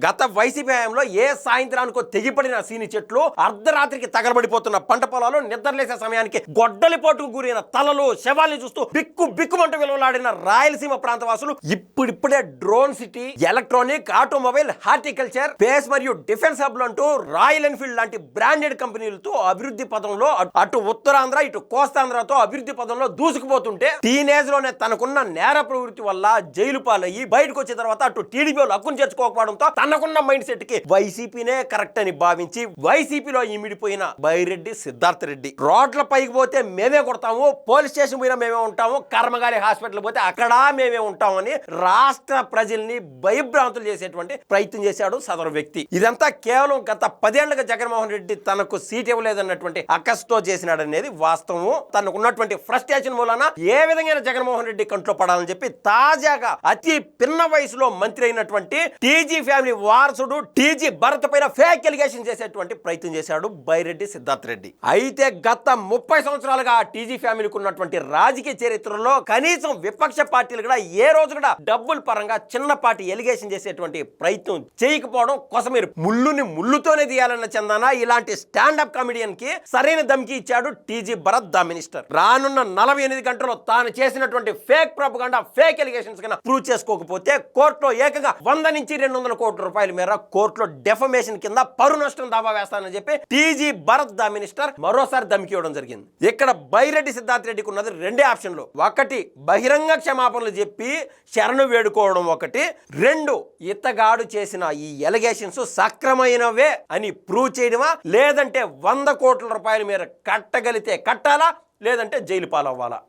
గత వైసీపీ హయాంలో ఏ సాయంత్రానికో తెగిపడిన సీని చెట్లు, అర్ధరాత్రికి తగలబడిపోతున్న పంట పొలాలు, నిద్రలేసే సమయానికి గొడ్డలిపోటుకు గురైన తలలు, శవాల్ని చూస్తూ బిక్కుమంటూ విలువలాడిన రాయలసీమ ప్రాంతవాసులు ఇప్పుడిప్పుడే drone city, electronic, automobile, horticulture, space మరియు డిఫెన్స్ హబ్లు అంటూ రాయల్ ఎన్ఫీల్డ్ లాంటి బ్రాండెడ్ కంపెనీలతో అభివృద్ధి పదంలో అటు ఉత్తరాంధ్ర ఇటు కోస్తాంధ్రతో అభివృద్ధి పదంలో దూసుకుపోతుంటే, టీనేజ్ లోనే తనకున్న నేర ప్రవృత్తి వల్ల జైలు పాలయ్యి బయటకు వచ్చిన తర్వాత అటు టీడీపీ హక్కును చేర్చుకోకపోవడంతో తనకున్న మైండ్ సెట్ కి వైసీపీనే కరెక్ట్ అని భావించి వైసీపీలో ఇమిడిపోయిన బైరెడ్డి సిద్ధార్థ రెడ్డి, రోడ్ల పైకి పోతే మేమే కొడతాము, పోలీస్ స్టేషన్ పోయినా మేమే ఉంటాము, కర్మగాలి హాస్పిటల్ పోతే అక్కడ మేమే ఉంటామని రాష్ట్ర ప్రజల్ని భయభ్రాంతులు చేసేటువంటి ప్రయత్నం చేశాడు సదరు వ్యక్తి. ఇదంతా కేవలం గత 10 ఏళ్లుగా జగన్మోహన్ రెడ్డి తనకు సీట్ ఇవ్వలేదన్నటువంటి అకస్తో చేసినాడనేది వాస్తవము. తనకున్నటువంటి ఫ్రస్ట్రేషన్ మూలన ఏ విధంగా జగన్మోహన్ రెడ్డి కంట్లో పడాలని చెప్పి తాజాగా అతి పిన్న వయసులో మంత్రి అయినటువంటి టీజీ ఫ్యామిలీ వారసుడు టీజీ భరత్ పైన ఫేక్ ఎలిగేషన్ చేసేటువంటి ప్రయత్నం చేశాడు బైరెడ్డి సిద్ధార్థ రెడ్డి. అయితే గత 30 సంవత్సరాలుగా టీజీ ఫ్యామిలీకి ఉన్నటువంటి రాజకీయ చరిత్రలో కనీసం విపక్ష పార్టీలు కూడా ఏ రోజు కూడా డబ్బుల పరంగా చిన్నపాటి ఎలిగేషన్ చేసేటువంటి ప్రయత్నం చేయకపోవడం కోసం మీరు ముళ్ళుని ముళ్ళుతోనే తీయాలన్న చందాన ఇలాంటి స్టాండప్ కామెడియన్ కి సరైన దమ్కి ఇచ్చాడు టీజీ భరత్ ద మినిస్టర్. రానున్న 48 గంటల్లో తాను చేసినటువంటి ఫేక్ ప్రొపగండా, ఫేక్ ఎలిగేషన్స్ కన్నా ప్రూవ్ చేసుకోకపోతే కోర్టులో ఏకంగా 100 నుంచి 200 కోట్ల రూపాయల మేర కోర్టులో డెఫమేషన్ కింద పరు నష్టం దావా వేస్తానని చెప్పి టీజీ భరత్ ద మినిస్టర్ మరోసారి దమ్కి ఇవ్వడం జరిగింది. ఇక్కడ బైరెడ్డి సిద్ధార్థ రెడ్డికి ఉన్నది 2 ఆప్షన్లు. ఒకటి బహిరంగ క్షమాపణలు చెప్పి శరణు వేడుకోవడం, ఒకటి 2 ఇతగాడు చేసిన ఈ ఎలిగేషన్స్ సక్రమైనవే అని ప్రూవ్ చేయడమా, లేదంటే 100 కోట్ల రూపాయల మేర కట్టగలితే కట్టాలా, లేదంటే జైలు పాలవ్వాలా.